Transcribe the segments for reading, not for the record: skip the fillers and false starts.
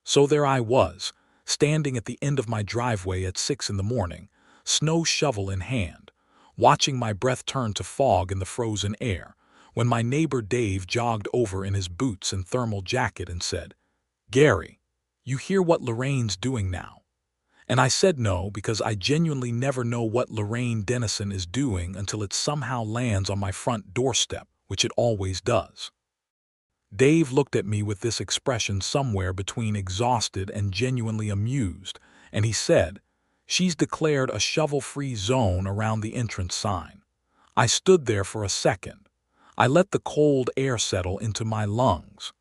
So there I was, standing at the end of my driveway at 6 in the morning, snow shovel in hand, watching my breath turn to fog in the frozen air, when my neighbor Dave jogged over in his boots and thermal jacket and said, "Gary, you hear what Lorraine's doing now?" And I said no, because I genuinely never know what Lorraine Dennison is doing until it somehow lands on my front doorstep, which it always does. Dave looked at me with this expression somewhere between exhausted and genuinely amused, and he said, "She's declared a shovel-free zone around the entrance sign." I stood there for a second. I let the cold air settle into my lungs.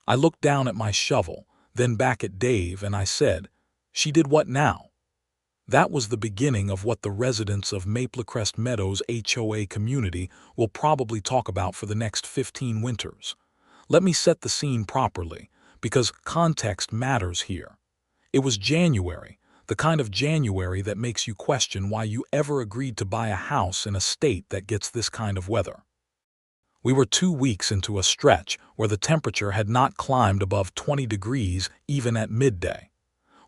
I looked down at my shovel, then back at Dave, and I said, "She did what now?" That was the beginning of what the residents of Maplecrest Meadows HOA community will probably talk about for the next 15 winters. Let me set the scene properly, because context matters here. It was January, the kind of January that makes you question why you ever agreed to buy a house in a state that gets this kind of weather. We were 2 weeks into a stretch where the temperature had not climbed above 20 degrees even at midday.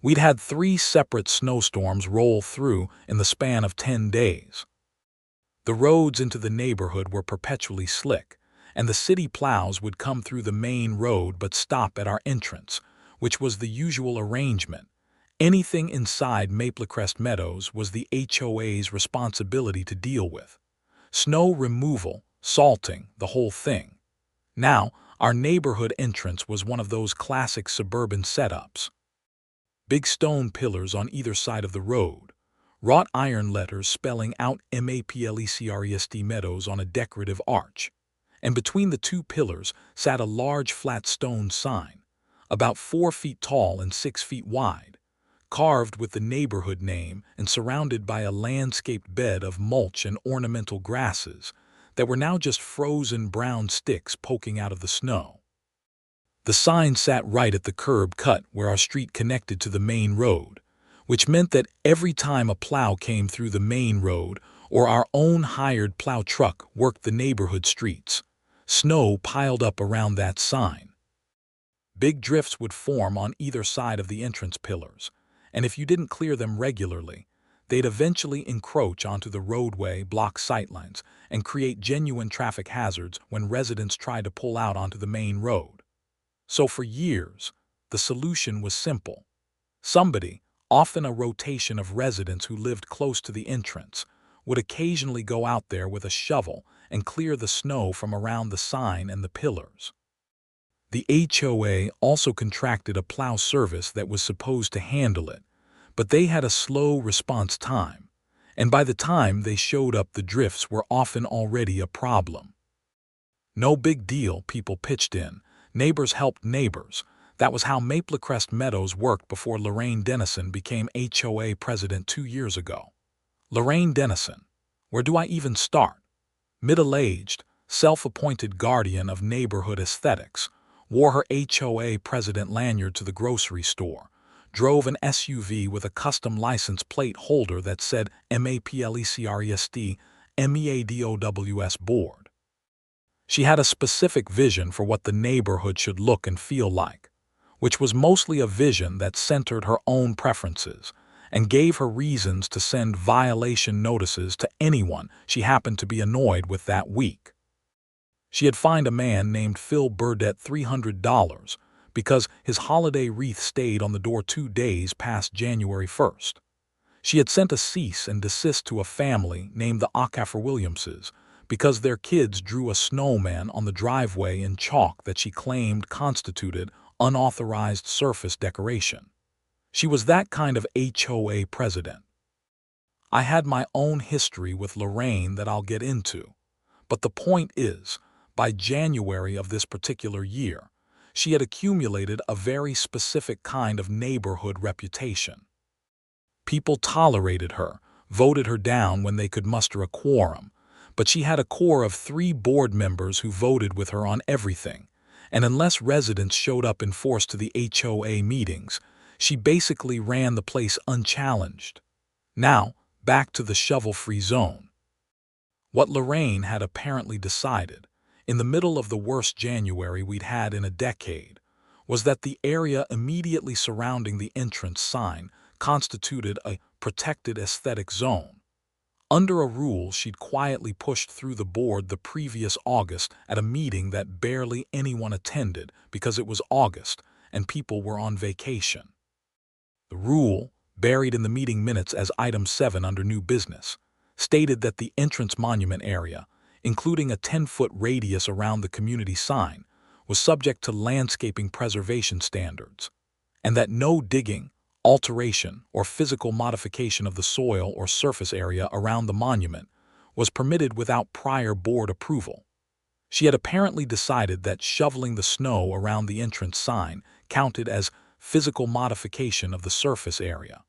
We'd had 3 separate snowstorms roll through in the span of 10 days. The roads into the neighborhood were perpetually slick, and the city plows would come through the main road but stop at our entrance, which was the usual arrangement. Anything inside Maplecrest Meadows was the HOA's responsibility to deal with. Snow removal, salting, the whole thing. Now, our neighborhood entrance was one of those classic suburban setups. Big stone pillars on either side of the road, wrought iron letters spelling out Maplecrest Meadows on a decorative arch, and between the 2 pillars sat a large flat stone sign, about 4 feet tall and 6 feet wide, carved with the neighborhood name and surrounded by a landscaped bed of mulch and ornamental grasses that were now just frozen brown sticks poking out of the snow. The sign sat right at the curb cut where our street connected to the main road, which meant that every time a plow came through the main road or our own hired plow truck worked the neighborhood streets, snow piled up around that sign. Big drifts would form on either side of the entrance pillars, and if you didn't clear them regularly, they'd eventually encroach onto the roadway, block sightlines, and create genuine traffic hazards when residents tried to pull out onto the main road. So for years, the solution was simple. Somebody, often a rotation of residents who lived close to the entrance, would occasionally go out there with a shovel and clear the snow from around the sign and the pillars. The HOA also contracted a plow service that was supposed to handle it, but they had a slow response time, and by the time they showed up, the drifts were often already a problem. No big deal, people pitched in. Neighbors helped neighbors. That was how Maplecrest Meadows worked before Lorraine Dennison became HOA president 2 years ago. Lorraine Dennison. Where do I even start? Middle-aged, self-appointed guardian of neighborhood aesthetics, wore her HOA president lanyard to the grocery store, drove an SUV with a custom license plate holder that said Maplecrest MEADOWS board. She had a specific vision for what the neighborhood should look and feel like, which was mostly a vision that centered her own preferences and gave her reasons to send violation notices to anyone she happened to be annoyed with that week. She had fined a man named Phil Burdett $300 because his holiday wreath stayed on the door 2 days past January 1st. She had sent a cease and desist to a family named the Ocaffer Williamses because their kids drew a snowman on the driveway in chalk that she claimed constituted unauthorized surface decoration. She was that kind of HOA president. I had my own history with Lorraine that I'll get into, but the point is, by January of this particular year, she had accumulated a very specific kind of neighborhood reputation. People tolerated her, voted her down when they could muster a quorum, but she had a core of 3 board members who voted with her on everything, and unless residents showed up in force to the HOA meetings, she basically ran the place unchallenged. Now, back to the shovel-free zone. What Lorraine had apparently decided, in the middle of the worst January we'd had in a decade, was that the area immediately surrounding the entrance sign constituted a protected aesthetic zone. Under a rule she'd quietly pushed through the board the previous August at a meeting that barely anyone attended because it was August and people were on vacation. The rule, buried in the meeting minutes as Item 7 under New Business, stated that the entrance monument area, including a 10-foot radius around the community sign, was subject to landscaping preservation standards, and that no digging, alteration, or physical modification of the soil or surface area around the monument was permitted without prior board approval. She had apparently decided that shoveling the snow around the entrance sign counted as physical modification of the surface area.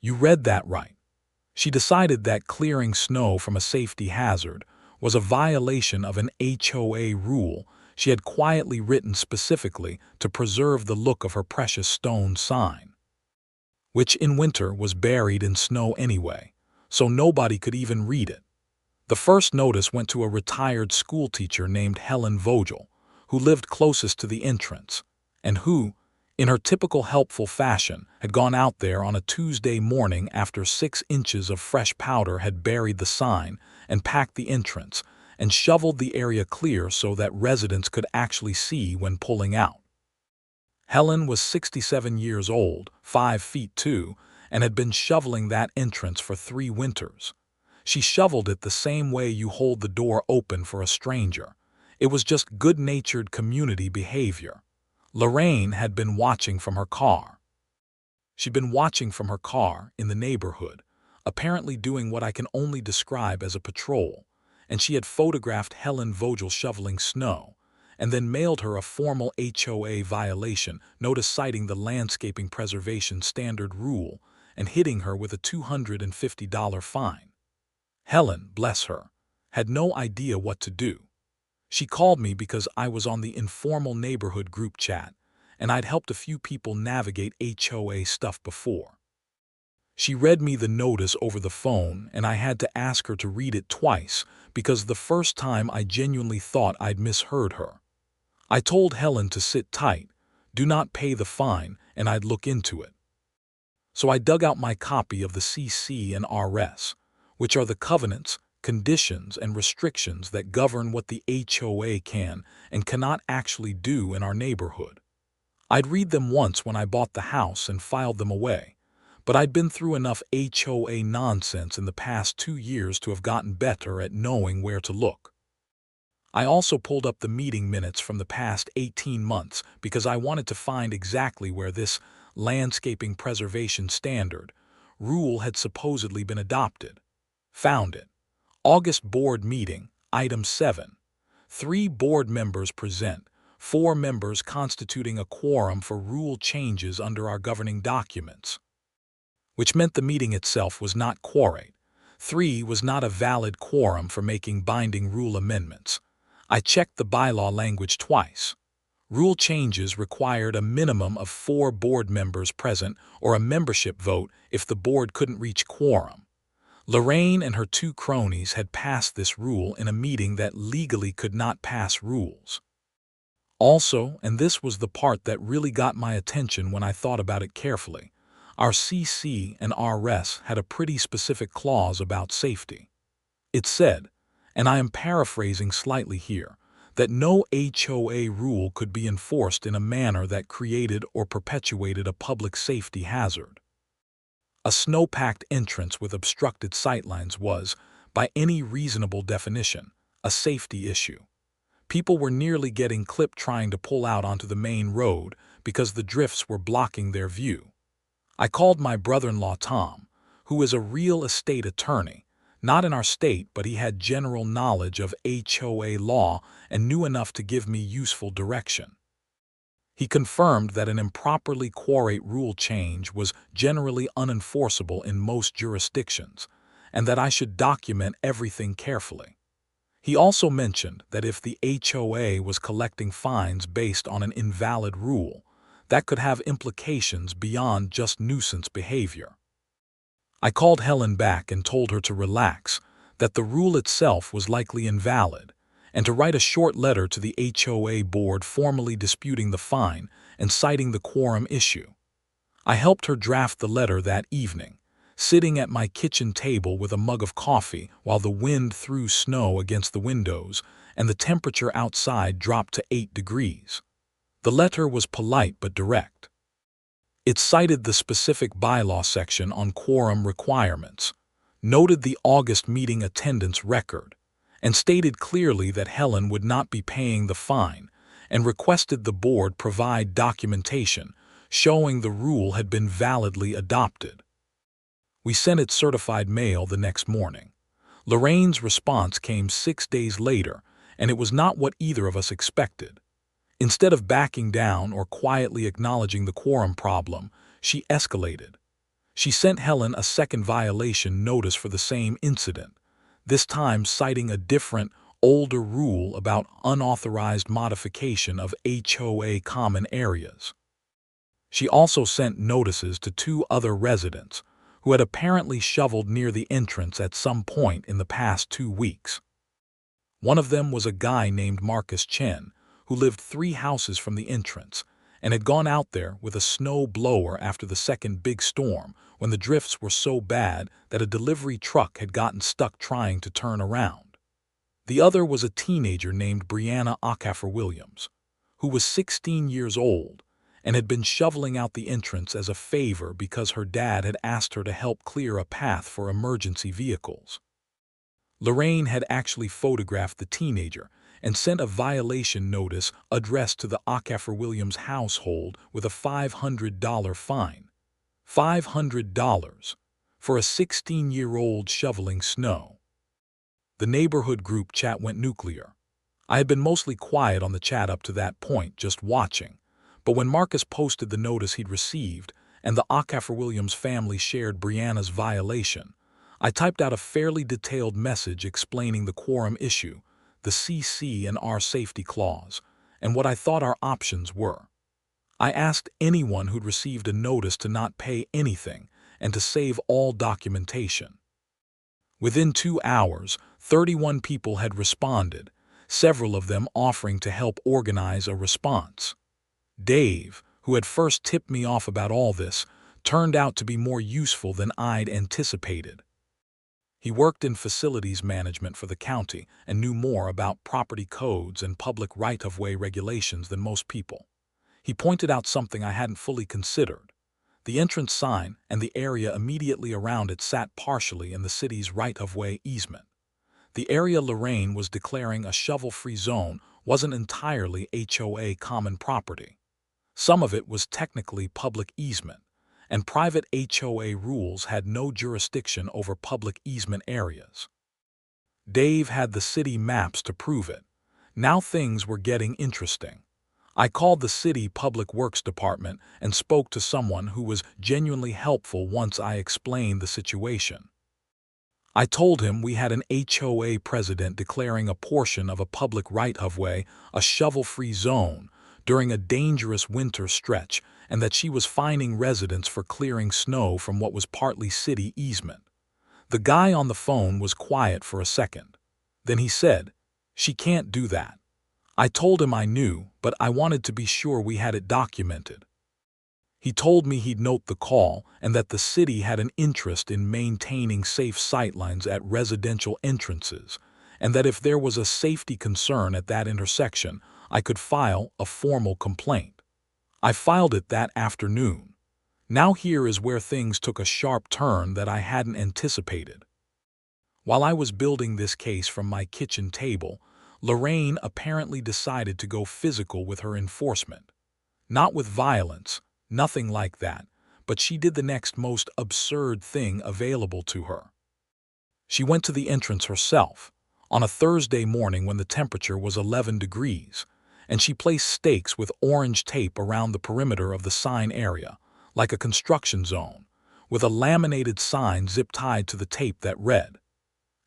You read that right. She decided that clearing snow from a safety hazard was a violation of an HOA rule she had quietly written specifically to preserve the look of her precious stone sign, which in winter was buried in snow anyway, so nobody could even read it. The first notice went to a retired schoolteacher named Helen Vogel, who lived closest to the entrance, and who, in her typical helpful fashion, had gone out there on a Tuesday morning after 6 inches of fresh powder had buried the sign and packed the entrance and shoveled the area clear so that residents could actually see when pulling out. Helen was 67 years old, 5 feet 2, and had been shoveling that entrance for 3 winters. She shoveled it the same way you hold the door open for a stranger. It was just good-natured community behavior. Lorraine had been watching from her car. She'd been watching from her car in the neighborhood, apparently doing what I can only describe as a patrol, and she had photographed Helen Vogel shoveling snow, and then mailed her a formal HOA violation notice citing the landscaping preservation standard rule and hitting her with a $250 fine. Helen, bless her, had no idea what to do. She called me because I was on the informal neighborhood group chat, and I'd helped a few people navigate HOA stuff before. She read me the notice over the phone, and I had to ask her to read it twice because the first time I genuinely thought I'd misheard her. I told Helen to sit tight, do not pay the fine, and I'd look into it. So I dug out my copy of the CC and RS, which are the covenants, conditions, and restrictions that govern what the HOA can and cannot actually do in our neighborhood. I'd read them once when I bought the house and filed them away, but I'd been through enough HOA nonsense in the past 2 years to have gotten better at knowing where to look. I also pulled up the meeting minutes from the past 18 months because I wanted to find exactly where this landscaping preservation standard rule had supposedly been adopted. Found it. August board meeting, Item 7. 3 board members present, 4 members constituting a quorum for rule changes under our governing documents, which meant the meeting itself was not quorate. 3 was not a valid quorum for making binding rule amendments. I checked the bylaw language twice. Rule changes required a minimum of 4 board members present or a membership vote if the board couldn't reach quorum. Lorraine and her 2 cronies had passed this rule in a meeting that legally could not pass rules. Also, and this was the part that really got my attention when I thought about it carefully, our CC and RS had a pretty specific clause about safety. It said, and I am paraphrasing slightly here, that no HOA rule could be enforced in a manner that created or perpetuated a public safety hazard. A snow-packed entrance with obstructed sightlines was, by any reasonable definition, a safety issue. People were nearly getting clipped trying to pull out onto the main road because the drifts were blocking their view. I called my brother-in-law Tom, who is a real estate attorney, not in our state, but he had general knowledge of HOA law and knew enough to give me useful direction. He confirmed that an improperly quorate rule change was generally unenforceable in most jurisdictions, and that I should document everything carefully. He also mentioned that if the HOA was collecting fines based on an invalid rule, that could have implications beyond just nuisance behavior. I called Helen back and told her to relax, that the rule itself was likely invalid, and to write a short letter to the HOA board formally disputing the fine and citing the quorum issue. I helped her draft the letter that evening, sitting at my kitchen table with a mug of coffee while the wind threw snow against the windows and the temperature outside dropped to 8 degrees. The letter was polite but direct. It cited the specific bylaw section on quorum requirements, noted the August meeting attendance record, and stated clearly that Helen would not be paying the fine, and requested the board provide documentation showing the rule had been validly adopted. We sent it certified mail the next morning. Lorraine's response came 6 days later, and it was not what either of us expected. Instead of backing down or quietly acknowledging the quorum problem, she escalated. She sent Helen a second violation notice for the same incident, this time citing a different, older rule about unauthorized modification of HOA common areas. She also sent notices to 2 other residents who had apparently shoveled near the entrance at some point in the past 2 weeks. One of them was a guy named Marcus Chen, who lived 3 houses from the entrance and had gone out there with a snow blower after the second big storm when the drifts were so bad that a delivery truck had gotten stuck trying to turn around. The other was a teenager named Brianna Williams, who was 16 years old and had been shoveling out the entrance as a favor because her dad had asked her to help clear a path for emergency vehicles. Lorraine had actually photographed the teenager and sent a violation notice addressed to the Williams household with a $500 fine. $500 for a 16-year-old shoveling snow. The neighborhood group chat went nuclear. I had been mostly quiet on the chat up to that point, just watching. But when Marcus posted the notice he'd received and the Williams family shared Brianna's violation, I typed out a fairly detailed message explaining the quorum issue, the CC and R safety clause, and what I thought our options were. I asked anyone who'd received a notice to not pay anything and to save all documentation. Within 2 hours, 31 people had responded, several of them offering to help organize a response. Dave, who had first tipped me off about all this, turned out to be more useful than I'd anticipated. He worked in facilities management for the county and knew more about property codes and public right-of-way regulations than most people. He pointed out something I hadn't fully considered. The entrance sign and the area immediately around it sat partially in the city's right-of-way easement. The area Lorraine was declaring a shovel-free zone wasn't entirely HOA common property. Some of it was technically public easement, and private HOA rules had no jurisdiction over public easement areas. Dave had the city maps to prove it. Now things were getting interesting. I called the city public works department and spoke to someone who was genuinely helpful once I explained the situation. I told him we had an HOA president declaring a portion of a public right-of-way a shovel-free zone during a dangerous winter stretch and that she was fining residents for clearing snow from what was partly city easement. The guy on the phone was quiet for a second. Then he said, "She can't do that." I told him I knew, but I wanted to be sure we had it documented. He told me he'd note the call and that the city had an interest in maintaining safe sightlines at residential entrances, and that if there was a safety concern at that intersection, I could file a formal complaint. I filed it that afternoon. Now here is where things took a sharp turn that I hadn't anticipated. While I was building this case from my kitchen table, Lorraine apparently decided to go physical with her enforcement. Not with violence, nothing like that, but she did the next most absurd thing available to her. She went to the entrance herself, on a Thursday morning when the temperature was 11 degrees, and she placed stakes with orange tape around the perimeter of the sign area, like a construction zone, with a laminated sign zip-tied to the tape that read,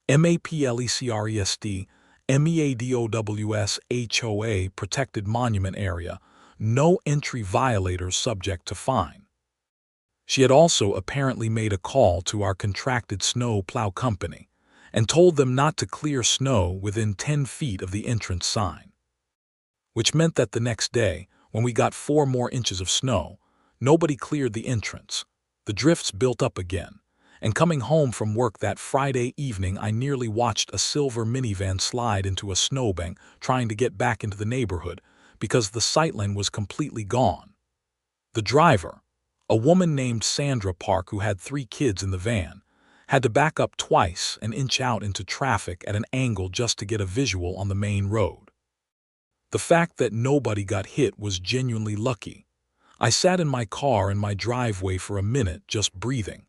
MAPLECREST, MEADOWS HOA Protected Monument Area, no entry violators subject to fine. She had also apparently made a call to our contracted snow plow company, and told them not to clear snow within 10 feet of the entrance sign. Which meant that the next day, when we got 4 more inches of snow, nobody cleared the entrance. The drifts built up again, and coming home from work that Friday evening, I nearly watched a silver minivan slide into a snowbank trying to get back into the neighborhood because the sightline was completely gone. The driver, a woman named Sandra Park who had 3 kids in the van, had to back up twice and inch out into traffic at an angle just to get a visual on the main road. The fact that nobody got hit was genuinely lucky. I sat in my car in my driveway for a minute just breathing.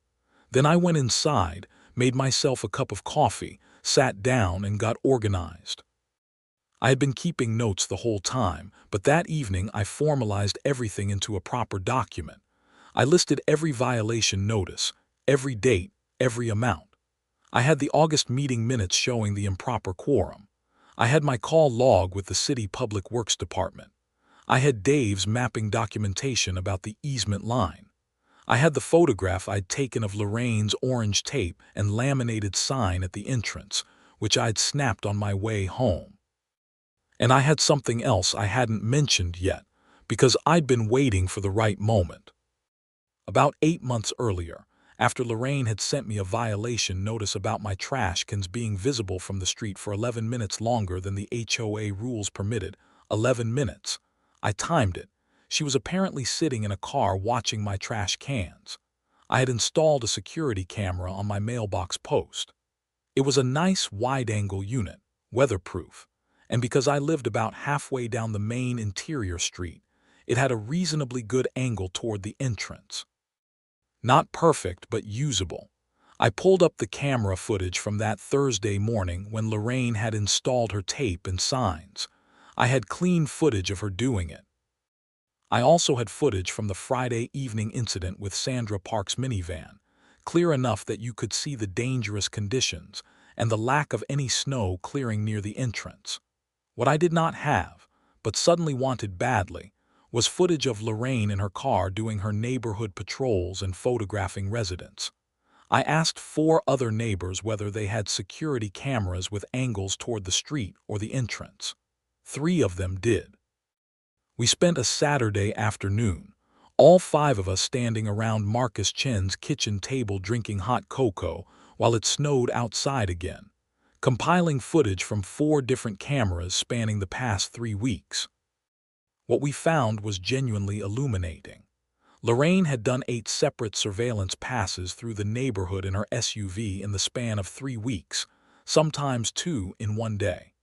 Then I went inside, made myself a cup of coffee, sat down and got organized. I had been keeping notes the whole time, but that evening I formalized everything into a proper document. I listed every violation notice, every date, every amount. I had the August meeting minutes showing the improper quorum. I had my call log with the City Public Works Department. I had Dave's mapping documentation about the easement line. I had the photograph I'd taken of Lorraine's orange tape and laminated sign at the entrance, which I'd snapped on my way home. And I had something else I hadn't mentioned yet, because I'd been waiting for the right moment. About 8 months earlier, after Lorraine had sent me a violation notice about my trash cans being visible from the street for 11 minutes longer than the HOA rules permitted, 11 minutes. I timed it. She was apparently sitting in a car watching my trash cans. I had installed a security camera on my mailbox post. It was a nice wide-angle unit, weatherproof, and because I lived about halfway down the main interior street, it had a reasonably good angle toward the entrance. Not perfect, but usable. I pulled up the camera footage from that Thursday morning when Lorraine had installed her tape and signs. I had clean footage of her doing it. I also had footage from the Friday evening incident with Sandra Park's minivan, clear enough that you could see the dangerous conditions and the lack of any snow clearing near the entrance. What I did not have, but suddenly wanted badly, was footage of Lorraine in her car doing her neighborhood patrols and photographing residents. I asked 4 other neighbors whether they had security cameras with angles toward the street or the entrance. 3 of them did. We spent a Saturday afternoon, all 5 of us standing around Marcus Chen's kitchen table drinking hot cocoa while it snowed outside again, compiling footage from 4 different cameras spanning the past 3 weeks. What we found was genuinely illuminating. Lorraine had done 8 separate surveillance passes through the neighborhood in her SUV in the span of 3 weeks, sometimes 2 in one day.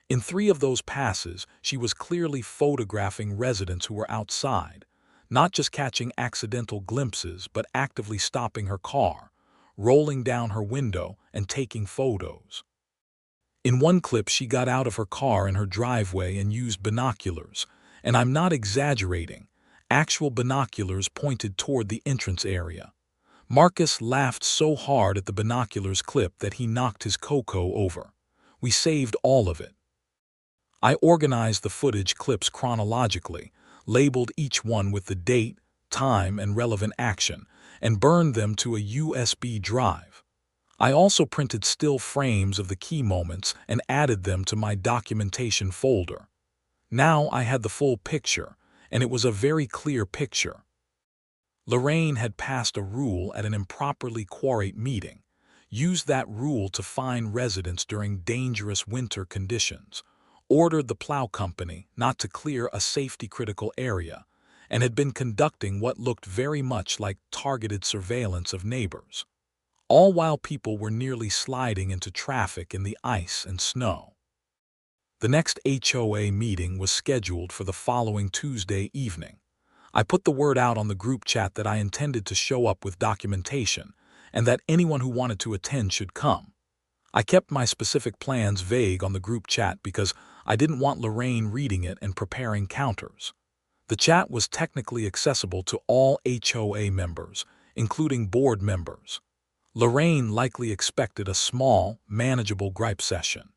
In 3 of those passes, she was clearly photographing residents who were outside, not just catching accidental glimpses, but actively stopping her car, rolling down her window, and taking photos. In one clip, she got out of her car in her driveway and used binoculars, and I'm not exaggerating, actual binoculars pointed toward the entrance area. Marcus laughed so hard at the binoculars clip that he knocked his cocoa over. We saved all of it. I organized the footage clips chronologically, labeled each one with the date, time, and relevant action, and burned them to a USB drive. I also printed still frames of the key moments and added them to my documentation folder. Now I had the full picture, and it was a very clear picture. Lorraine had passed a rule at an improperly quorate meeting, used that rule to fine residents during dangerous winter conditions, ordered the plow company not to clear a safety-critical area, and had been conducting what looked very much like targeted surveillance of neighbors, all while people were nearly sliding into traffic in the ice and snow. The next HOA meeting was scheduled for the following Tuesday evening. I put the word out on the group chat that I intended to show up with documentation and that anyone who wanted to attend should come. I kept my specific plans vague on the group chat because I didn't want Lorraine reading it and preparing counters. The chat was technically accessible to all HOA members, including board members. Lorraine likely expected a small, manageable gripe session.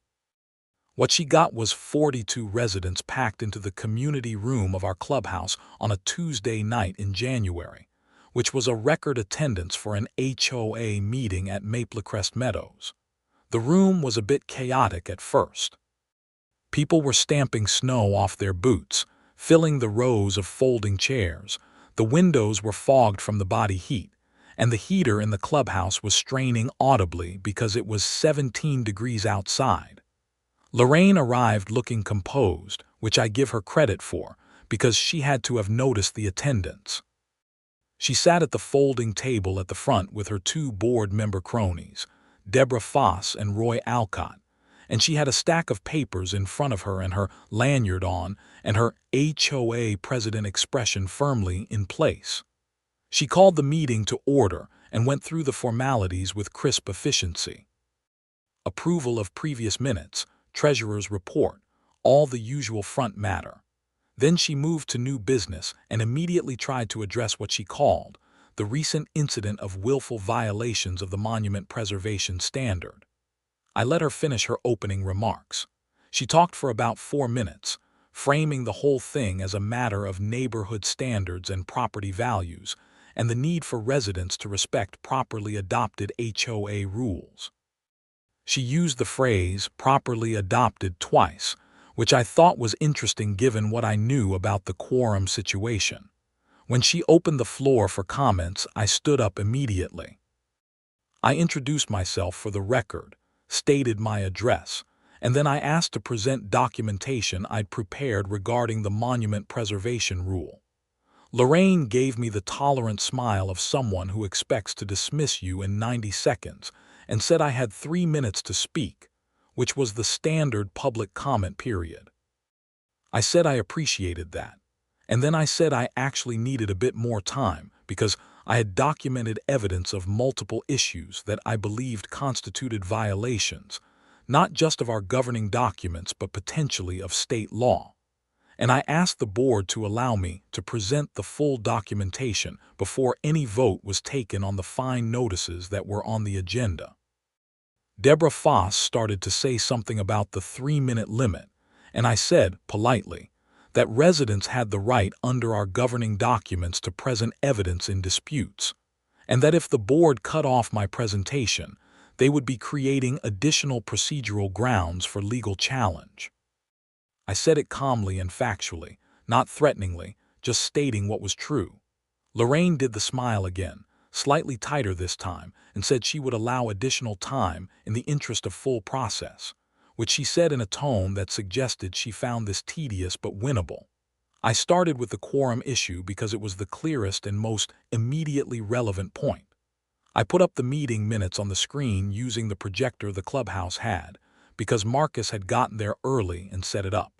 What she got was 42 residents packed into the community room of our clubhouse on a Tuesday night in January, which was a record attendance for an HOA meeting at Maplecrest Meadows. The room was a bit chaotic at first. People were stamping snow off their boots, filling the rows of folding chairs. The windows were fogged from the body heat, and the heater in the clubhouse was straining audibly because it was 17 degrees outside. Lorraine arrived looking composed, which I give her credit for, because she had to have noticed the attendance. She sat at the folding table at the front with her two board member cronies, Deborah Foss and Roy Alcott, and she had a stack of papers in front of her and her lanyard on and her HOA president expression firmly in place. She called the meeting to order and went through the formalities with crisp efficiency. Approval of previous minutes, treasurer's report, all the usual front matter. Then she moved to new business and immediately tried to address what she called the recent incident of willful violations of the monument preservation standard. I let her finish her opening remarks. She talked for about 4 minutes, framing the whole thing as a matter of neighborhood standards and property values, and the need for residents to respect properly adopted HOA rules. She used the phrase "properly adopted" twice, which I thought was interesting given what I knew about the quorum situation. When she opened the floor for comments, I stood up immediately. I introduced myself for the record, stated my address, and then I asked to present documentation I'd prepared regarding the monument preservation rule. Lorraine gave me the tolerant smile of someone who expects to dismiss you in 90 seconds and said I had 3 minutes to speak, which was the standard public comment period. I said I appreciated that, and then I said I actually needed a bit more time because I had documented evidence of multiple issues that I believed constituted violations, not just of our governing documents but potentially of state law. And I asked the board to allow me to present the full documentation before any vote was taken on the fine notices that were on the agenda. Deborah Foss started to say something about the 3-minute limit, and I said, politely, that residents had the right under our governing documents to present evidence in disputes, and that if the board cut off my presentation, they would be creating additional procedural grounds for legal challenge. I said it calmly and factually, not threateningly, just stating what was true. Lorraine did the smile again, slightly tighter this time, and said she would allow additional time in the interest of full process, which she said in a tone that suggested she found this tedious but winnable. I started with the quorum issue because it was the clearest and most immediately relevant point. I put up the meeting minutes on the screen using the projector the clubhouse had, because Marcus had gotten there early and set it up.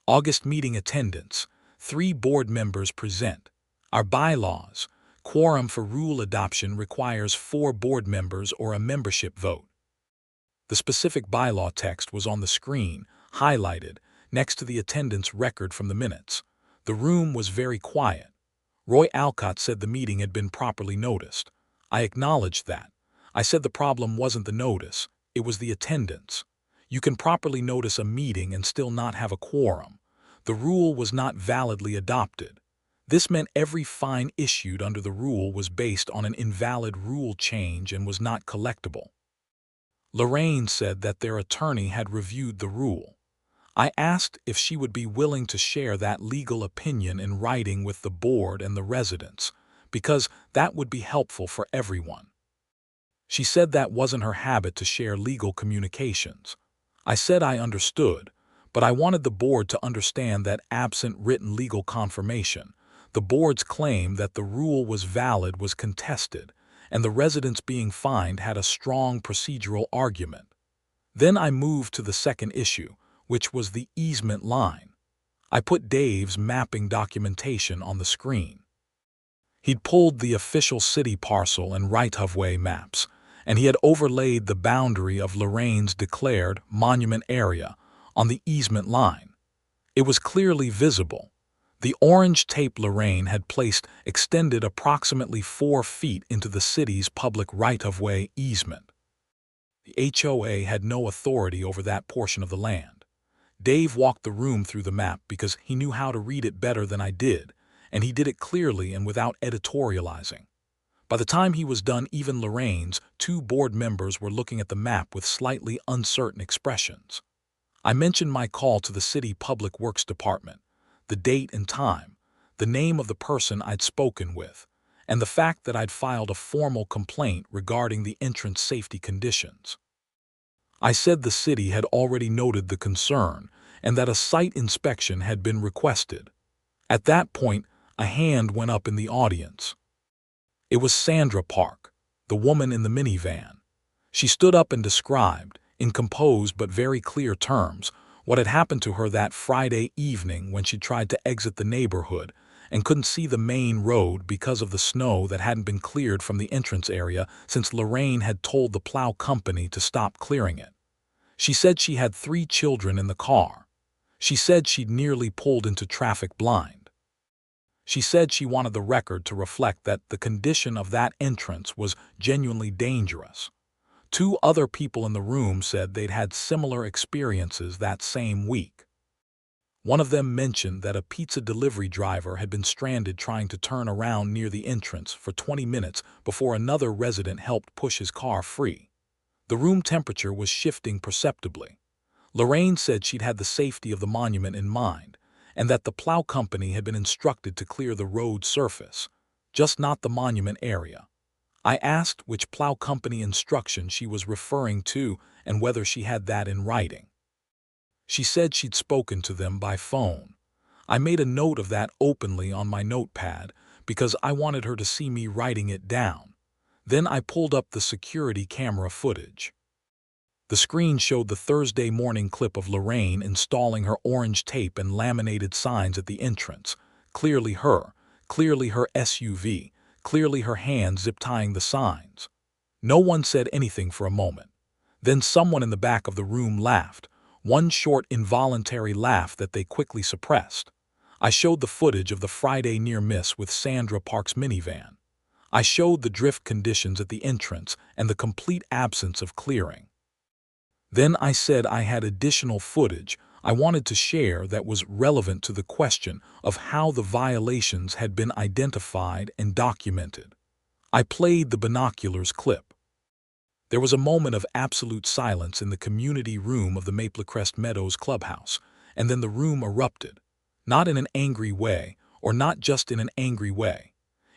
August meeting attendance, 3 board members present. Our bylaws, quorum for rule adoption requires 4 board members or a membership vote. The specific bylaw text was on the screen, highlighted, next to the attendance record from the minutes. The room was very quiet. Roy Alcott said the meeting had been properly noticed. I acknowledged that. I said the problem wasn't the notice, it was the attendance. You can properly notice a meeting and still not have a quorum. The rule was not validly adopted. This meant every fine issued under the rule was based on an invalid rule change and was not collectible. Lorraine said that their attorney had reviewed the rule. I asked if she would be willing to share that legal opinion in writing with the board and the residents, because that would be helpful for everyone. She said that wasn't her habit to share legal communications. I said I understood, but I wanted the board to understand that absent written legal confirmation, the board's claim that the rule was valid was contested, and the residents being fined had a strong procedural argument. Then I moved to the second issue, which was the easement line. I put Dave's mapping documentation on the screen. He'd pulled the official city parcel and right-of-way maps, and he had overlaid the boundary of Lorraine's declared monument area on the easement line. It was clearly visible. The orange tape Lorraine had placed extended approximately 4 feet into the city's public right-of-way easement. The HOA had no authority over that portion of the land. Dave walked the room through the map because he knew how to read it better than I did, and he did it clearly and without editorializing. By the time he was done, even Lorraine's two board members were looking at the map with slightly uncertain expressions. I mentioned my call to the city public works department, the date and time, the name of the person I'd spoken with, and the fact that I'd filed a formal complaint regarding the entrance safety conditions. I said the city had already noted the concern and that a site inspection had been requested. At that point, a hand went up in the audience. It was Sandra Park, the woman in the minivan. She stood up and described, in composed but very clear terms, what had happened to her that Friday evening when she tried to exit the neighborhood and couldn't see the main road because of the snow that hadn't been cleared from the entrance area since Lorraine had told the plow company to stop clearing it. She said she had 3 children in the car. She said she'd nearly pulled into traffic blind. She said she wanted the record to reflect that the condition of that entrance was genuinely dangerous. 2 other people in the room said they'd had similar experiences that same week. One of them mentioned that a pizza delivery driver had been stranded trying to turn around near the entrance for 20 minutes before another resident helped push his car free. The room temperature was shifting perceptibly. Lorraine said she'd had the safety of the monument in mind, and that the plow company had been instructed to clear the road surface, just not the monument area. I asked which plow company instruction she was referring to and whether she had that in writing. She said she'd spoken to them by phone. I made a note of that openly on my notepad because I wanted her to see me writing it down. Then I pulled up the security camera footage. The screen showed the Thursday morning clip of Lorraine installing her orange tape and laminated signs at the entrance. Clearly her SUV, clearly her hand zip-tying the signs. No one said anything for a moment. Then someone in the back of the room laughed, one short involuntary laugh that they quickly suppressed. I showed the footage of the Friday near miss with Sandra Park's minivan. I showed the drift conditions at the entrance and the complete absence of clearing. Then I said I had additional footage I wanted to share that was relevant to the question of how the violations had been identified and documented. I played the binoculars clip. There was a moment of absolute silence in the community room of the Maplecrest Meadows clubhouse, and then the room erupted. Not in an angry way, or not just in an angry way.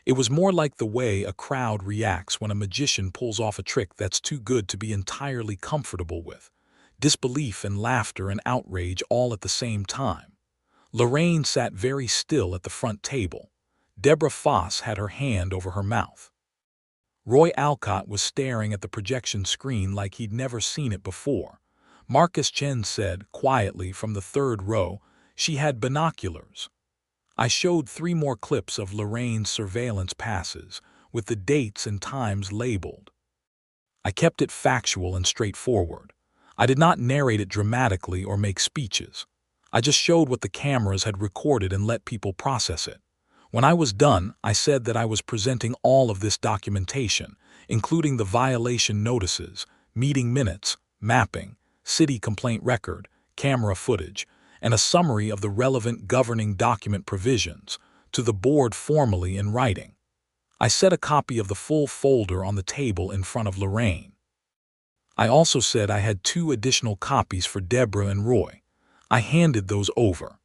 It was more like the way a crowd reacts when a magician pulls off a trick that's too good to be entirely comfortable with. Disbelief and laughter and outrage all at the same time. Lorraine sat very still at the front table. Deborah Foss had her hand over her mouth. Roy Alcott was staring at the projection screen like he'd never seen it before. Marcus Chen said, quietly from the third row, she had binoculars. I showed 3 more clips of Lorraine's surveillance passes, with the dates and times labeled. I kept it factual and straightforward. I did not narrate it dramatically or make speeches. I just showed what the cameras had recorded and let people process it. When I was done, I said that I was presenting all of this documentation, including the violation notices, meeting minutes, mapping, city complaint record, camera footage, and a summary of the relevant governing document provisions, to the board formally in writing. I set a copy of the full folder on the table in front of Lorraine. I also said I had 2 additional copies for Deborah and Roy. I handed those over.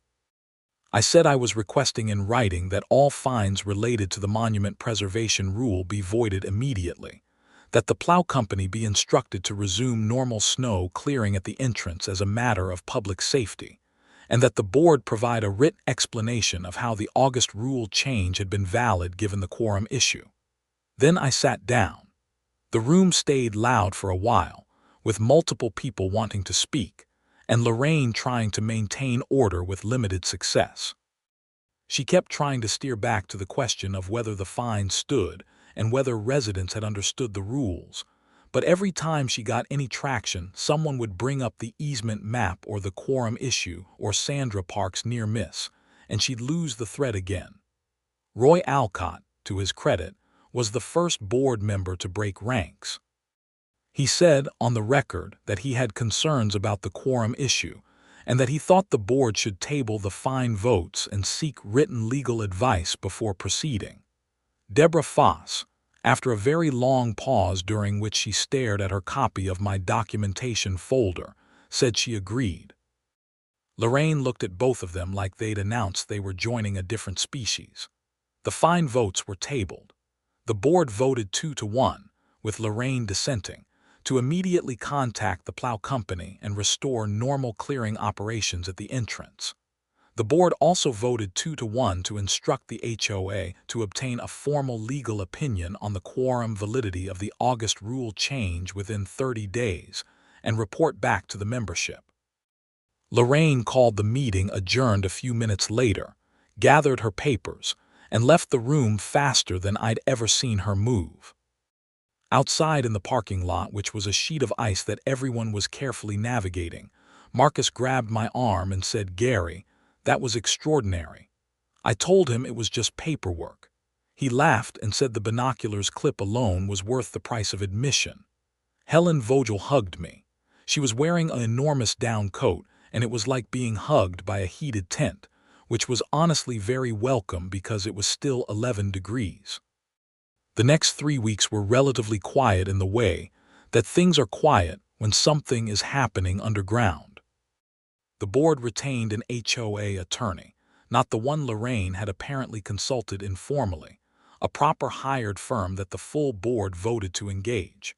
I said I was requesting in writing that all fines related to the monument preservation rule be voided immediately, that the plow company be instructed to resume normal snow clearing at the entrance as a matter of public safety, and that the board provide a written explanation of how the August rule change had been valid given the quorum issue. Then I sat down. The room stayed loud for a while, with multiple people wanting to speak, and Lorraine trying to maintain order with limited success. She kept trying to steer back to the question of whether the fine stood and whether residents had understood the rules, but every time she got any traction, someone would bring up the easement map or the quorum issue or Sandra Park's near miss, and she'd lose the thread again. Roy Alcott, to his credit, was the first board member to break ranks. He said on the record that he had concerns about the quorum issue and that he thought the board should table the fine votes and seek written legal advice before proceeding. Deborah Foss, After a very long pause during which she stared at her copy of my documentation folder, said she agreed. Lorraine looked at both of them like they'd announced they were joining a different species. The fine votes were tabled. The board voted 2-1, with Lorraine dissenting, to immediately contact the plow company and restore normal clearing operations at the entrance. The board also voted 2-1 to instruct the HOA to obtain a formal legal opinion on the quorum validity of the August rule change within 30 days and report back to the membership. Lorraine called the meeting adjourned a few minutes later, gathered her papers, and left the room faster than I'd ever seen her move. Outside in the parking lot, which was a sheet of ice that everyone was carefully navigating, Marcus grabbed my arm and said, "Gary, that was extraordinary." I told him it was just paperwork. He laughed and said the binoculars clip alone was worth the price of admission. Helen Vogel hugged me. She was wearing an enormous down coat, and it was like being hugged by a heated tent, which was honestly very welcome because it was still 11 degrees. The next 3 weeks were relatively quiet in the way that things are quiet when something is happening underground. The board retained an HOA attorney, not the one Lorraine had apparently consulted informally, a proper hired firm that the full board voted to engage.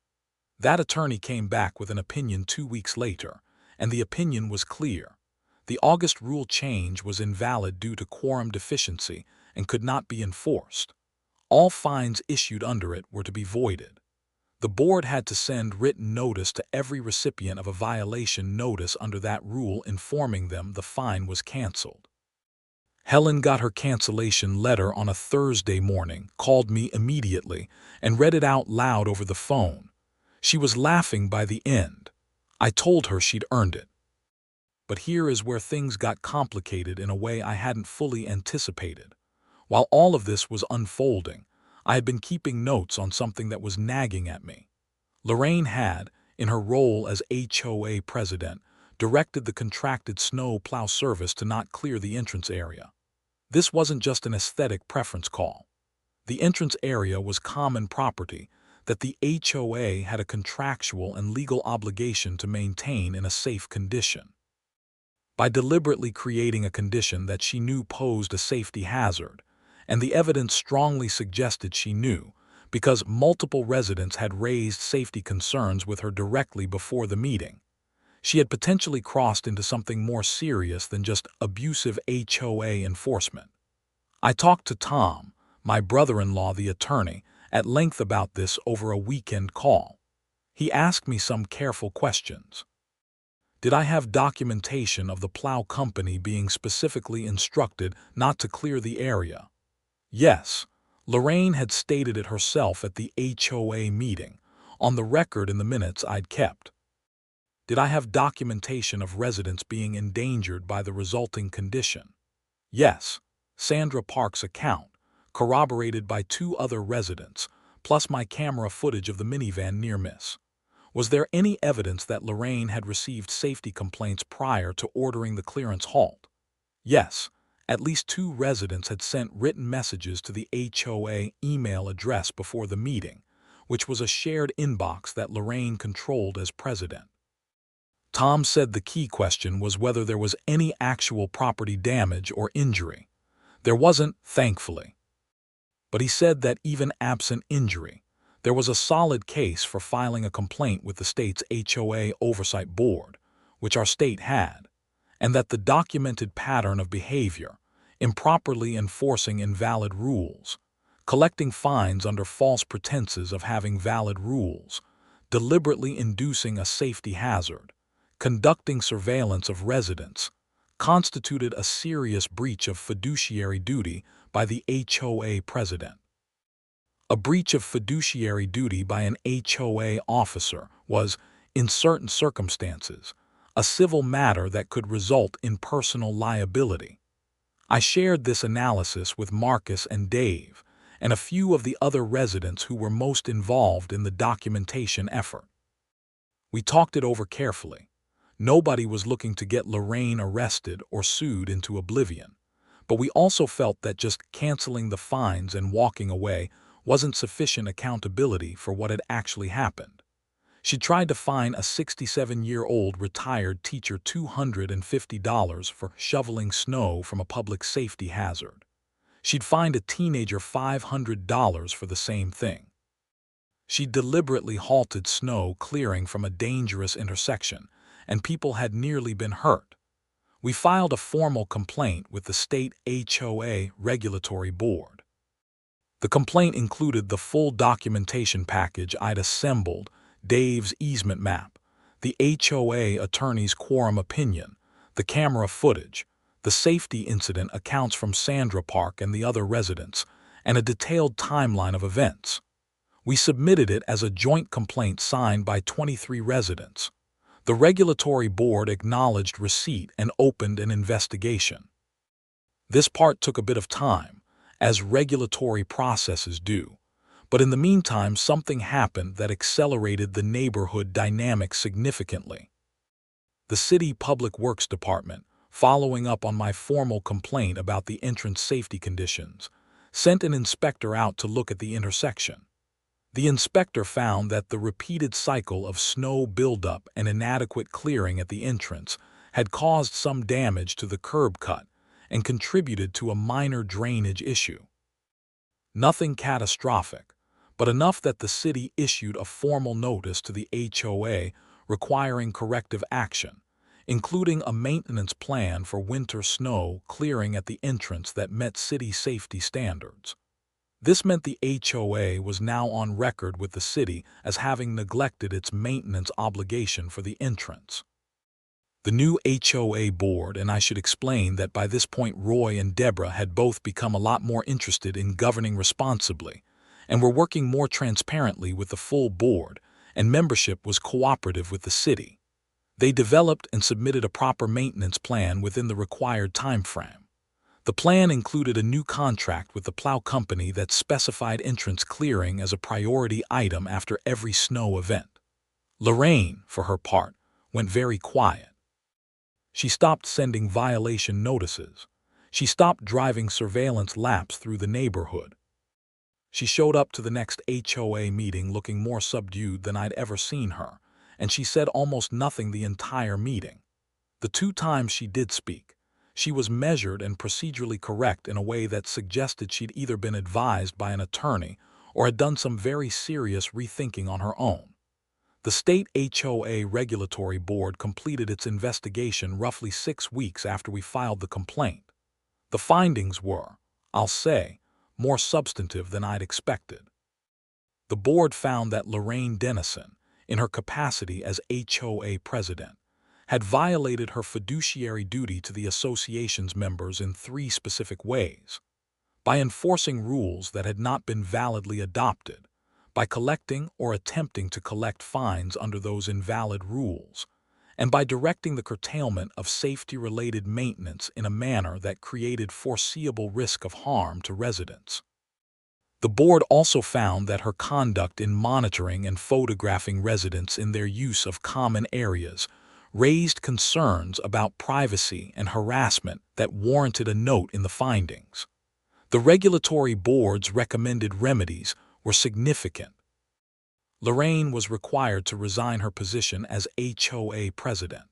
That attorney came back with an opinion 2 weeks later, and the opinion was clear. The August rule change was invalid due to quorum deficiency and could not be enforced. All fines issued under it were to be voided. The board had to send written notice to every recipient of a violation notice under that rule informing them the fine was canceled. Helen got her cancellation letter on a Thursday morning, called me immediately, and read it out loud over the phone. She was laughing by the end. I told her she'd earned it. But here is where things got complicated in a way I hadn't fully anticipated. While all of this was unfolding, I had been keeping notes on something that was nagging at me. Lorraine had, in her role as HOA president, directed the contracted snow plow service to not clear the entrance area. This wasn't just an aesthetic preference call. The entrance area was common property that the HOA had a contractual and legal obligation to maintain in a safe condition. By deliberately creating a condition that she knew posed a safety hazard, and the evidence strongly suggested she knew, because multiple residents had raised safety concerns with her directly before the meeting, she had potentially crossed into something more serious than just abusive HOA enforcement. I talked to Tom, my brother-in-law the attorney, at length about this over a weekend call. He asked me some careful questions. Did I have documentation of the plow company being specifically instructed not to clear the area? Yes, Lorraine had stated it herself at the HOA meeting, on the record in the minutes I'd kept. Did I have documentation of residents being endangered by the resulting condition? Yes, Sandra Park's account, corroborated by 2 other residents, plus my camera footage of the minivan near miss. Was there any evidence that Lorraine had received safety complaints prior to ordering the clearance halt? Yes, at least 2 residents had sent written messages to the HOA email address before the meeting, which was a shared inbox that Lorraine controlled as president. Tom said the key question was whether there was any actual property damage or injury. There wasn't, thankfully. But he said that even absent injury, there was a solid case for filing a complaint with the state's HOA Oversight Board, which our state had, and that the documented pattern of behavior, improperly enforcing invalid rules, collecting fines under false pretenses of having valid rules, deliberately inducing a safety hazard, conducting surveillance of residents, constituted a serious breach of fiduciary duty by the HOA president. A breach of fiduciary duty by an HOA officer was, in certain circumstances, a civil matter that could result in personal liability. I shared this analysis with Marcus and Dave, and a few of the other residents who were most involved in the documentation effort. We talked it over carefully. Nobody was looking to get Lorraine arrested or sued into oblivion, but we also felt that just canceling the fines and walking away wasn't sufficient accountability for what had actually happened. She tried to fine a 67-year-old retired teacher $250 for shoveling snow from a public safety hazard. She'd fined a teenager $500 for the same thing. She deliberately halted snow clearing from a dangerous intersection, and people had nearly been hurt. We filed a formal complaint with the state HOA regulatory board. The complaint included the full documentation package I'd assembled, Dave's easement map, the HOA attorney's quorum opinion, the camera footage, the safety incident accounts from Sandra Park and the other residents, and a detailed timeline of events. We submitted it as a joint complaint signed by 23 residents. The regulatory board acknowledged receipt and opened an investigation. This part took a bit of time, as regulatory processes do, but in the meantime something happened that accelerated the neighborhood dynamic significantly. The City Public Works Department, following up on my formal complaint about the entrance safety conditions, sent an inspector out to look at the intersection. The inspector found that the repeated cycle of snow buildup and inadequate clearing at the entrance had caused some damage to the curb cut and contributed to a minor drainage issue. Nothing catastrophic, but enough that the city issued a formal notice to the HOA requiring corrective action, including a maintenance plan for winter snow clearing at the entrance that met city safety standards. This meant the HOA was now on record with the city as having neglected its maintenance obligation for the entrance. The new HOA board, and I should explain that by this point Roy and Deborah had both become a lot more interested in governing responsibly, and were working more transparently with the full board, and membership was cooperative with the city. They developed and submitted a proper maintenance plan within the required time frame. The plan included a new contract with the plow company that specified entrance clearing as a priority item after every snow event. Lorraine, for her part, went very quiet. She stopped sending violation notices. She stopped driving surveillance laps through the neighborhood. She showed up to the next HOA meeting looking more subdued than I'd ever seen her, and she said almost nothing the entire meeting. The 2 times she did speak, she was measured and procedurally correct in a way that suggested she'd either been advised by an attorney or had done some very serious rethinking on her own. The state HOA regulatory board completed its investigation roughly 6 weeks after we filed the complaint. The findings were, I'll say, more substantive than I'd expected. The board found that Lorraine Dennison, in her capacity as HOA president, had violated her fiduciary duty to the association's members in 3 specific ways: by enforcing rules that had not been validly adopted, by collecting or attempting to collect fines under those invalid rules, and by directing the curtailment of safety-related maintenance in a manner that created foreseeable risk of harm to residents. The board also found that her conduct in monitoring and photographing residents in their use of common areas raised concerns about privacy and harassment that warranted a note in the findings. The regulatory board's recommended remedies were significant. Lorraine was required to resign her position as HOA president.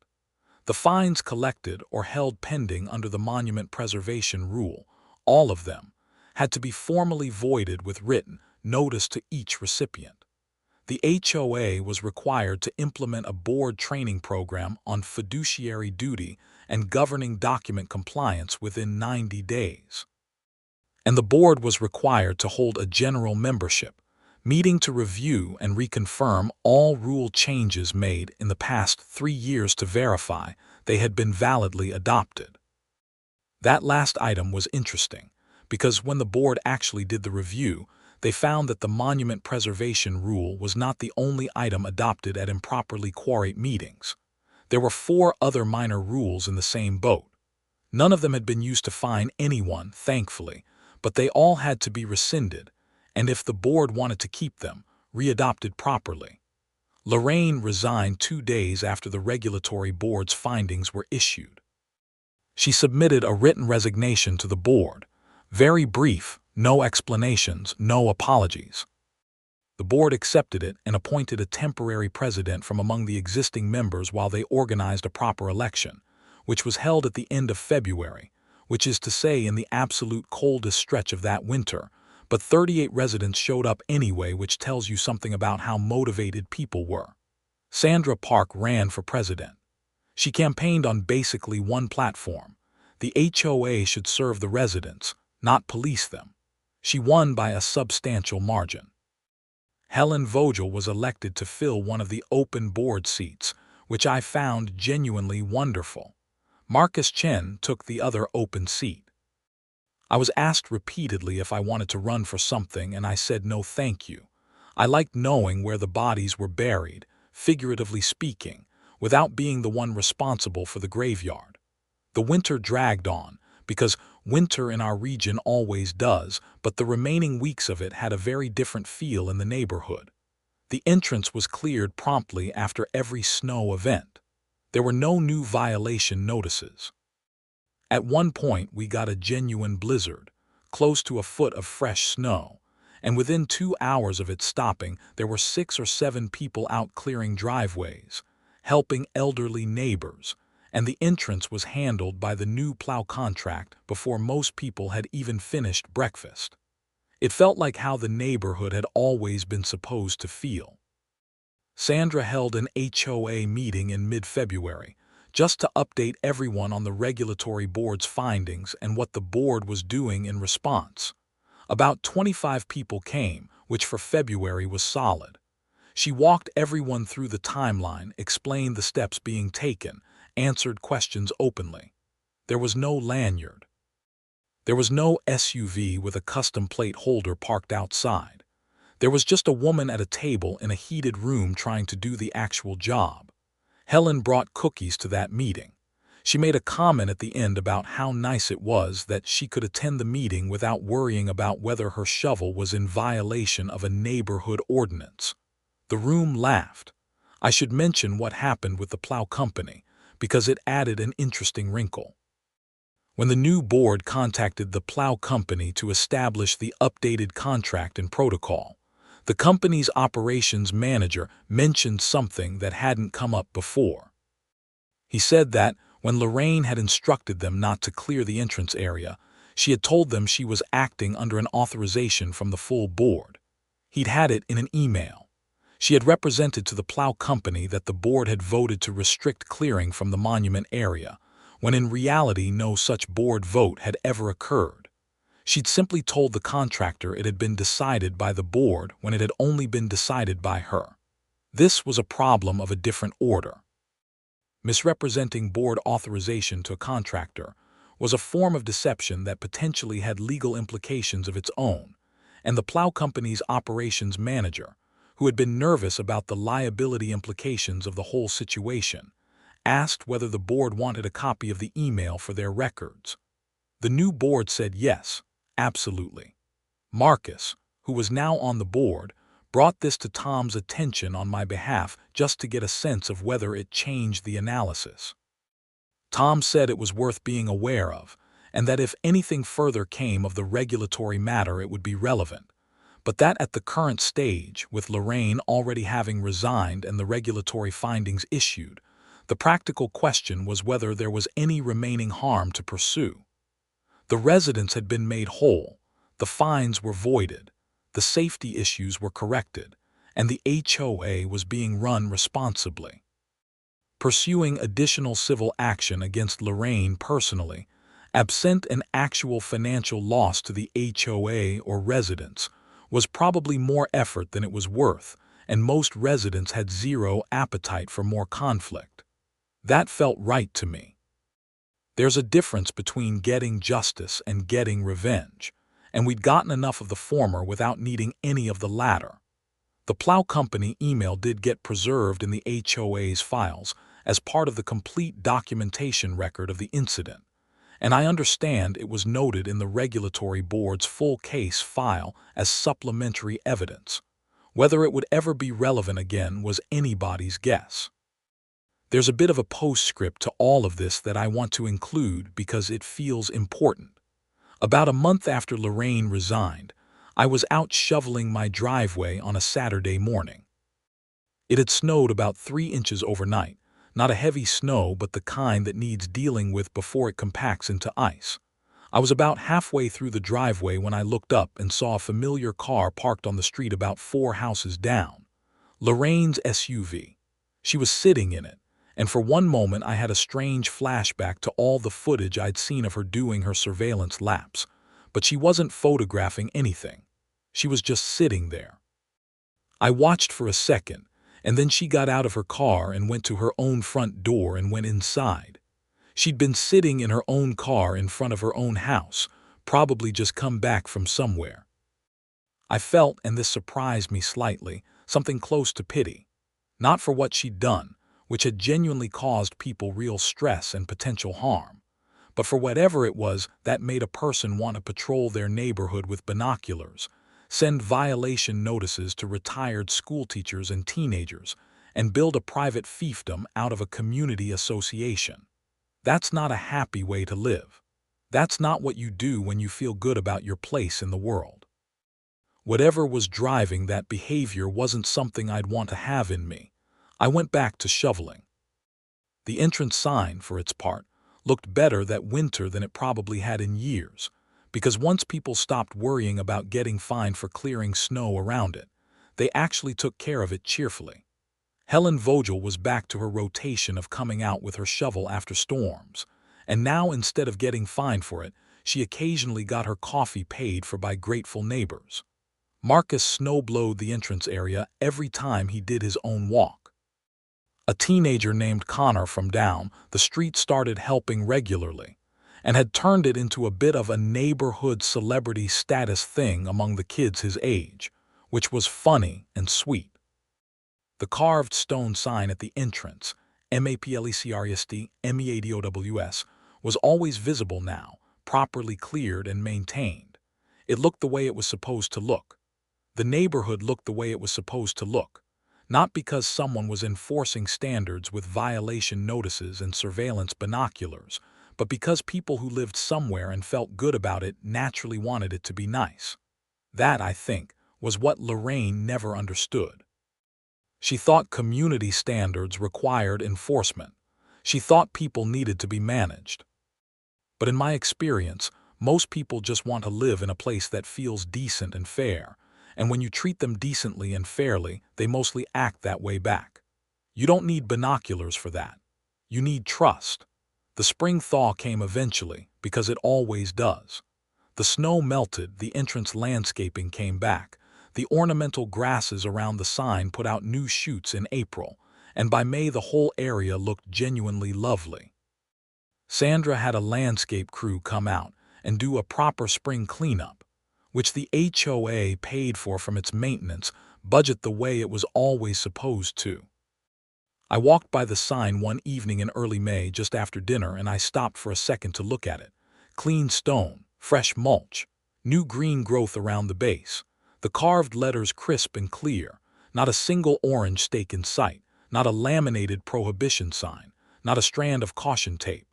The fines collected or held pending under the Monument Preservation Rule, all of them, had to be formally voided with written notice to each recipient. The HOA was required to implement a board training program on fiduciary duty and governing document compliance within 90 days. And the board was required to hold a general membership meeting to review and reconfirm all rule changes made in the past 3 years to verify they had been validly adopted. That last item was interesting, because when the board actually did the review, they found that the Monument Preservation Rule was not the only item adopted at improperly quorate meetings. There were 4 other minor rules in the same boat. None of them had been used to fine anyone, thankfully, but they all had to be rescinded, and if the board wanted to keep them, readopted properly. Lorraine resigned 2 days after the regulatory board's findings were issued. She submitted a written resignation to the board, very brief, No explanations, no apologies. The board accepted it and appointed a temporary president from among the existing members while they organized a proper election, which was held at the end of February, which is to say in the absolute coldest stretch of that winter, but 38 residents showed up anyway, which tells you something about how motivated people were. Sandra Park ran for president. She campaigned on basically one platform. The HOA should serve the residents, not police them. She won by a substantial margin. Helen Vogel was elected to fill one of the open board seats, which I found genuinely wonderful. Marcus Chen took the other open seat. I was asked repeatedly if I wanted to run for something, and I said no thank you. I liked knowing where the bodies were buried, figuratively speaking, without being the one responsible for the graveyard. The winter dragged on, because winter in our region always does, but the remaining weeks of it had a very different feel in the neighborhood. The entrance was cleared promptly after every snow event. There were no new violation notices. At one point we got a genuine blizzard, close to a foot of fresh snow, and within 2 hours of it stopping there were 6 or 7 people out clearing driveways, helping elderly neighbors, and the entrance was handled by the new plow contract before most people had even finished breakfast. It felt like how the neighborhood had always been supposed to feel. Sandra held an HOA meeting in mid-February, just to update everyone on the regulatory board's findings and what the board was doing in response. About 25 people came, which for February was solid. She walked everyone through the timeline, explained the steps being taken, answered questions openly. There was no lanyard. There was no SUV with a custom plate holder parked outside. There was just a woman at a table in a heated room trying to do the actual job. Helen brought cookies to that meeting. She made a comment at the end about how nice it was that she could attend the meeting without worrying about whether her shovel was in violation of a neighborhood ordinance. The room laughed. I should mention what happened with the plow company, because it added an interesting wrinkle. When the new board contacted the plow company to establish the updated contract and protocol, the company's operations manager mentioned something that hadn't come up before. He said that, when Lorraine had instructed them not to clear the entrance area, she had told them she was acting under an authorization from the full board. He'd had it in an email. She had represented to the plow company that the board had voted to restrict clearing from the monument area, when in reality no such board vote had ever occurred. She'd simply told the contractor it had been decided by the board when it had only been decided by her. This was a problem of a different order. Misrepresenting board authorization to a contractor was a form of deception that potentially had legal implications of its own, and the plow company's operations manager, who had been nervous about the liability implications of the whole situation, asked whether the board wanted a copy of the email for their records. The new board said yes, absolutely. Marcus, who was now on the board, brought this to Tom's attention on my behalf just to get a sense of whether it changed the analysis. Tom said it was worth being aware of, and that if anything further came of the regulatory matter it would be relevant, but that at the current stage, with Lorraine already having resigned and the regulatory findings issued, the practical question was whether there was any remaining harm to pursue. The residents had been made whole, the fines were voided, the safety issues were corrected, and the HOA was being run responsibly. Pursuing additional civil action against Lorraine personally, absent an actual financial loss to the HOA or residents, was probably more effort than it was worth, and most residents had zero appetite for more conflict. That felt right to me. There's a difference between getting justice and getting revenge, and we'd gotten enough of the former without needing any of the latter. The plow company email did get preserved in the HOA's files as part of the complete documentation record of the incident, and I understand it was noted in the regulatory board's full case file as supplementary evidence. Whether it would ever be relevant again was anybody's guess. There's a bit of a postscript to all of this that I want to include because it feels important. About a month after Lorraine resigned, I was out shoveling my driveway on a Saturday morning. It had snowed about 3 inches overnight, not a heavy snow but the kind that needs dealing with before it compacts into ice. I was about halfway through the driveway when I looked up and saw a familiar car parked on the street about 4 houses down. Lorraine's SUV. She was sitting in it, and for one moment I had a strange flashback to all the footage I'd seen of her doing her surveillance laps. But she wasn't photographing anything. She was just sitting there. I watched for a second, and then she got out of her car and went to her own front door and went inside. She'd been sitting in her own car in front of her own house, probably just come back from somewhere. I felt, and this surprised me slightly, something close to pity. Not for what she'd done, which had genuinely caused people real stress and potential harm, but for whatever it was that made a person want to patrol their neighborhood with binoculars, send violation notices to retired schoolteachers and teenagers, and build a private fiefdom out of a community association. That's not a happy way to live. That's not what you do when you feel good about your place in the world. Whatever was driving that behavior wasn't something I'd want to have in me. I went back to shoveling. The entrance sign, for its part, looked better that winter than it probably had in years, because once people stopped worrying about getting fined for clearing snow around it, they actually took care of it cheerfully. Helen Vogel was back to her rotation of coming out with her shovel after storms, and now instead of getting fined for it, she occasionally got her coffee paid for by grateful neighbors. Marcus snowblowed the entrance area every time he did his own walk. A teenager named Connor from down the street started helping regularly, and had turned it into a bit of a neighborhood celebrity status thing among the kids his age, which was funny and sweet. The carved stone sign at the entrance, MAPLECREST MEADOWS, was always visible now, properly cleared and maintained. It looked the way it was supposed to look. The neighborhood looked the way it was supposed to look, not because someone was enforcing standards with violation notices and surveillance binoculars, but because people who lived somewhere and felt good about it naturally wanted it to be nice. That, I think, was what Lorraine never understood. She thought community standards required enforcement. She thought people needed to be managed. But in my experience, most people just want to live in a place that feels decent and fair, and when you treat them decently and fairly, they mostly act that way back. You don't need binoculars for that. You need trust. The spring thaw came eventually, because it always does. The snow melted, the entrance landscaping came back, the ornamental grasses around the sign put out new shoots in April, and by May the whole area looked genuinely lovely. Sandra had a landscape crew come out and do a proper spring cleanup, which the HOA paid for from its maintenance budget the way it was always supposed to. I walked by the sign one evening in early May just after dinner, and I stopped for a second to look at it. Clean stone, fresh mulch, new green growth around the base, the carved letters crisp and clear, not a single orange stake in sight, not a laminated prohibition sign, not a strand of caution tape.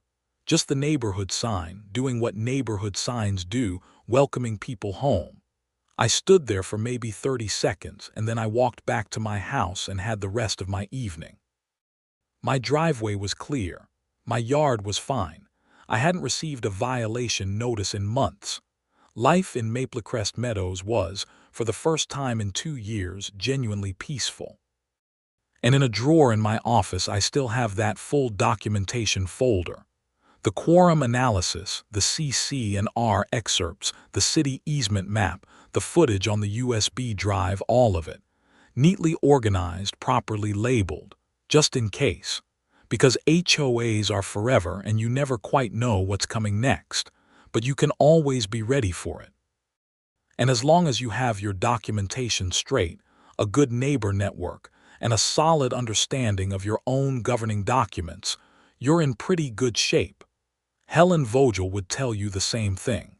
Just the neighborhood sign, doing what neighborhood signs do, welcoming people home. I stood there for maybe 30 seconds, and then I walked back to my house and had the rest of my evening. My driveway was clear. My yard was fine. I hadn't received a violation notice in months. Life in Maplecrest Meadows was, for the first time in 2 years, genuinely peaceful. And in a drawer in my office I still have that full documentation folder. The quorum analysis, the CC&R excerpts, the city easement map, the footage on the USB drive, all of it. Neatly organized, properly labeled, just in case. Because HOAs are forever and you never quite know what's coming next, but you can always be ready for it. And as long as you have your documentation straight, a good neighbor network, and a solid understanding of your own governing documents, you're in pretty good shape. Helen Vogel would tell you the same thing.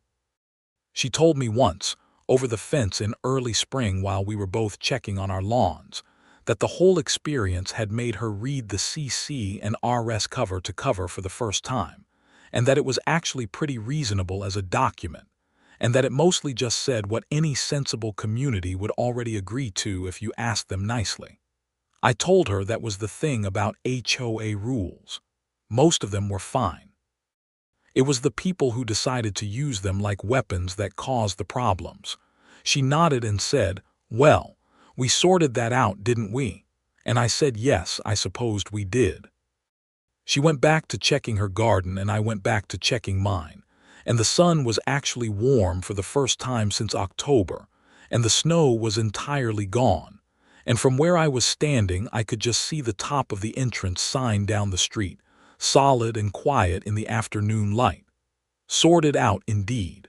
She told me once, over the fence in early spring while we were both checking on our lawns, that the whole experience had made her read the CC and RS cover to cover for the first time, and that it was actually pretty reasonable as a document, and that it mostly just said what any sensible community would already agree to if you asked them nicely. I told her that was the thing about HOA rules. Most of them were fine. It was the people who decided to use them like weapons that caused the problems. She nodded and said, "Well, we sorted that out, didn't we?" And I said, "Yes, I supposed we did." She went back to checking her garden and I went back to checking mine. And the sun was actually warm for the first time since October, and the snow was entirely gone. And from where I was standing, I could just see the top of the entrance sign down the street, solid and quiet in the afternoon light. Sorted out indeed.